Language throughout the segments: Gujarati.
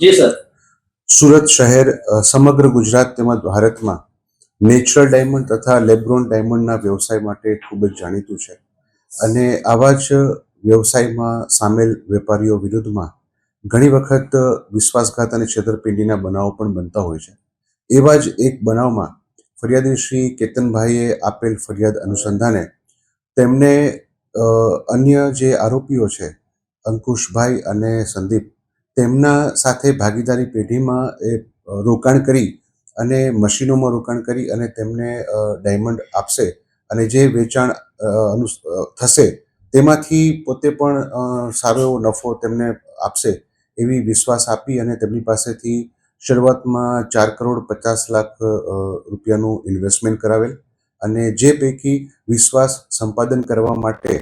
जी सर। સુરત શહેર સમગ્ર ગુજરાત તેમજ ભારતમાં નેચરલ ડાયમંડ તથા લેબ્રોન ડાયમંડના વ્યવસાય માટે ખૂબ જ જાણીતું છે અને આવા જ વ્યવસાયમાં સામેલ વેપારીઓ વિરુદ્ધમાં ઘણી વખત વિશ્વાસઘાત અને છેતરપિંડીના બનાવો પણ બનતા હોય છે. એવા જ એક બનાવમાં ફરિયાદી શ્રી કેતનભાઈએ આપેલ ફરિયાદ અનુસંધાને તેમને અન્ય જે આરોપીઓ છે અંકુશભાઈ અને સંદીપ તેમના સાથે ભાગીદારી પેઢીમાં એ રોકાણ કરી અને મશીનોમાં રોકાણ કરી અને તેમને ડાયમંડ આપશે અને જે વેચાણ થશે તેમાંથી પોતે પણ સારો એવો નફો તેમને આપશે એવી વિશ્વાસ આપી અને તેમની પાસેથી શરૂઆતમાં 4,50,00,000 રૂપિયાનું ઇન્વેસ્ટમેન્ટ કરાવેલ અને જે પૈકી વિશ્વાસ સંપાદન કરવા માટે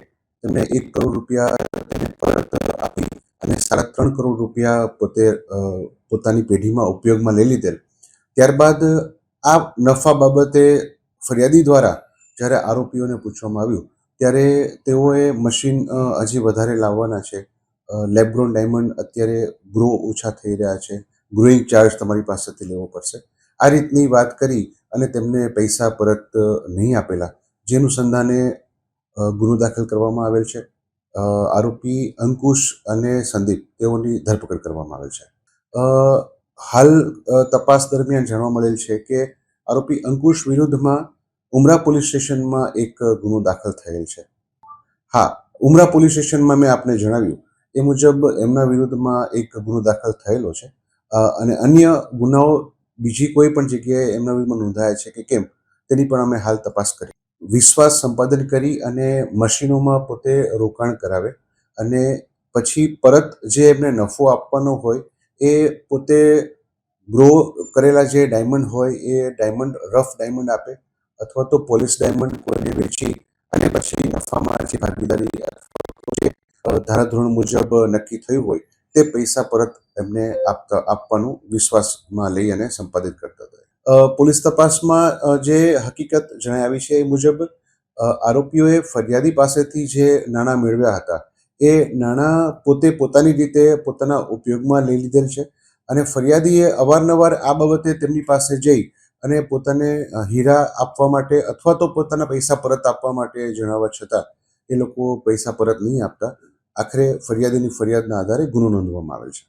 તેમને 1 કરોડ રૂપિયા તેને પરત આપી અને 3.5 કરોડ રૂપિયા પોતે પોતાની પેઢીમાં ઉપયોગમાં લઈ લીધેલ. ત્યારબાદ આ નફા બાબતે ફરિયાદી દ્વારા જ્યારે આરોપીઓને પૂછવામાં આવ્યું ત્યારે તેઓએ મશીન હજી વધારે લાવવાના છે. લેબ્રોન ડાયમંડ અત્યારે ગ્રો ઓછા થઈ રહ્યા છે, ગ્રોઈંગ ચાર્જ તમારી પાસેથી લેવો પડશે, આ રીતની વાત કરી અને તેમને પૈસા પરત નહીં આપેલા, જે અનુસંધાને ગુનો દાખલ કરવામાં આવેલ છે. આરોપી અંકુશ અને સંદીપ તેઓની ધરપકડ કરવામાં આવેલ છે. હાલ તપાસ દરમિયાન જાણવા મળેલ છે કે આરોપી અંકુશ વિરુદ્ધમાં ઉમરા પોલીસ સ્ટેશનમાં એક ગુનો દાખલ થયેલ છે. હા, ઉમરા પોલીસ સ્ટેશનમાં મેં આપને જણાવ્યું એ મુજબ એમના વિરુદ્ધમાં એક ગુનો દાખલ થયેલો છે અને અન્ય ગુનાઓ બીજી કોઈ પણ જગ્યાએ એમના વિરુદ્ધમાં નોંધાયા છે કે કેમ તેની પણ અમે હાલ તપાસ કરી. વિશ્વાસ સંપાદન કરી અને મશીનોમાં પોતે રોકાણ કરાવે અને પછી પરત જે એમને નફો આપવાનો હોય એ પોતે ગ્રો કરેલા જે ડાયમંડ હોય એ ડાયમંડ રફ ડાયમંડ આપે અથવા તો પોલિશ ડાયમંડ કોઈને વેચી અને પછી નફામાં જે ભાગીદારી જે ધારાધોરણ મુજબ નક્કી થયું હોય તે પૈસા પરત એમને આપવાનું વિશ્વાસમાં લઈ અને સંપાદિત કરતા હતા. પોલીસ તપાસમાં જે હકીકત જણાઈ આવી છે એ મુજબ આરોપીઓએ ફરિયાદી પાસેથી જે નાણાં મેળવ્યા હતા એ નાણાં પોતે પોતાની રીતે પોતાના ઉપયોગમાં લઈ લીધેલ છે અને ફરિયાદીએ અવારનવાર આ બાબતે તેમની પાસે જઈ અને પોતાને હીરા આપવા માટે અથવા તો પોતાના પૈસા પરત આપવા માટે જણાવવા છતાં એ લોકો પૈસા પરત નહીં આપતા. આખરે ફરિયાદીની ફરિયાદના આધારે ગુનો નોંધવામાં આવેલ છે.